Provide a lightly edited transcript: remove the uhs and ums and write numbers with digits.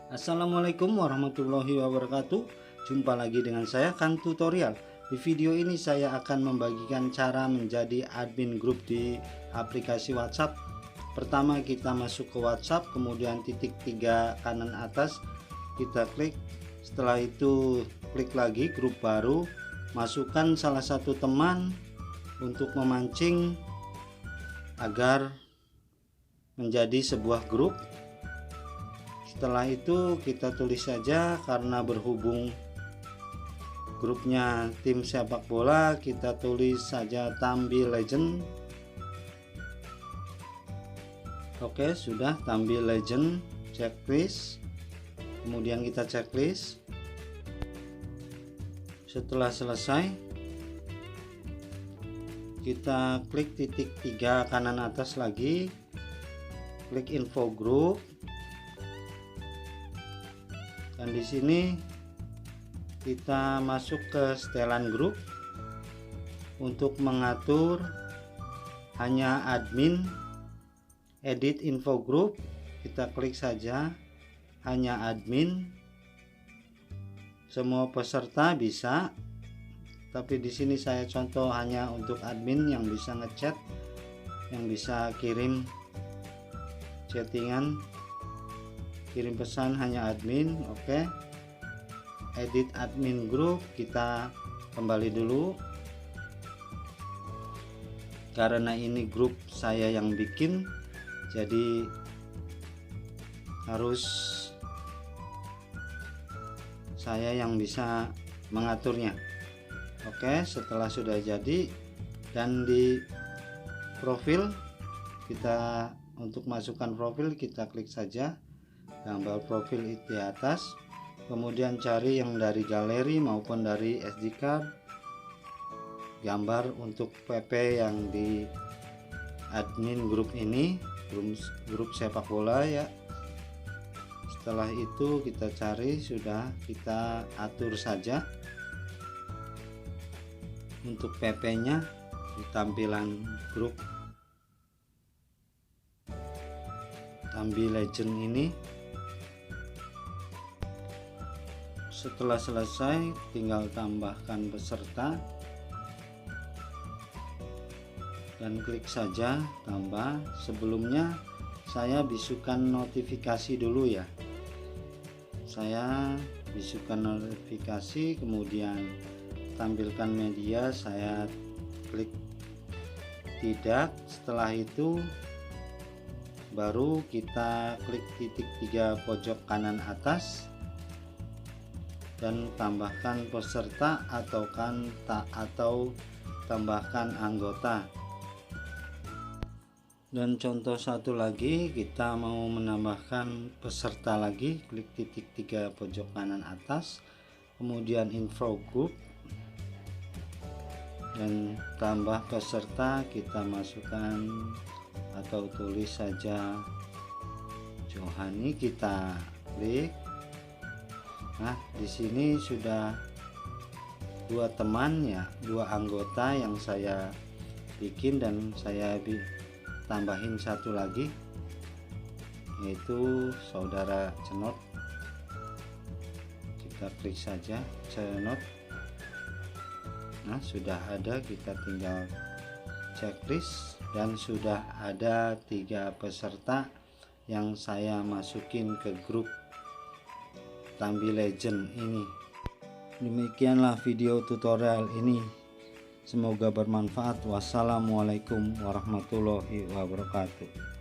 Assalamualaikum warahmatullahi wabarakatuh. Jumpa lagi dengan saya Kang Tutorial. Di video ini saya akan membagikan cara menjadi admin grup di aplikasi WhatsApp. Pertama kita masuk ke WhatsApp, kemudian titik 3 kanan atas kita klik. Setelah itu klik lagi grup baru, masukkan salah satu teman untuk memancing agar menjadi sebuah grup. Setelah itu kita tulis saja, karena berhubung grupnya tim sepak bola, kita tulis saja Tambi Legend. Oke, sudah Tambi Legend checklist. Kemudian kita checklist. Setelah selesai kita klik titik 3 kanan atas lagi, klik info grup. Dan di sini kita masuk ke setelan grup. Untuk mengatur hanya admin, edit info grup, kita klik saja hanya admin. Semua peserta bisa, tapi di sini saya contoh hanya untuk admin yang bisa ngechat, yang bisa kirim chattingan, kirim pesan hanya admin. Oke, edit admin grup, kita kembali dulu karena ini grup saya yang bikin, jadi harus saya yang bisa mengaturnya. Oke, setelah sudah jadi dan di profil kita, untuk masukkan profil kita klik saja gambar profil di atas, kemudian cari yang dari galeri maupun dari SD card, gambar untuk PP yang di admin grup ini, grup sepak bola ya. Setelah itu kita cari, sudah kita atur saja untuk PP nya di tampilan grup Tambi Legend ini. Setelah selesai tinggal tambahkan peserta dan klik saja tambah. Sebelumnya saya bisukan notifikasi dulu ya, saya bisukan notifikasi, kemudian tampilkan media, saya klik tidak. Setelah itu baru kita klik titik 3 pojok kanan atas dan tambahkan peserta atau tambahkan anggota. Dan contoh satu lagi, kita mau menambahkan peserta lagi, klik titik 3 pojok kanan atas, kemudian info group dan tambah peserta, kita masukkan atau tulis saja Johani, kita klik. Nah, di sini sudah 2 teman ya, 2 anggota yang saya bikin, dan saya tambahin satu lagi yaitu saudara Cenot. Kita klik saja Cenot. Nah, sudah ada, kita tinggal checklist dan sudah ada 3 peserta yang saya masukin ke grup Tambi Legend ini. Demikianlah video tutorial ini, semoga bermanfaat. Wassalamualaikum warahmatullahi wabarakatuh.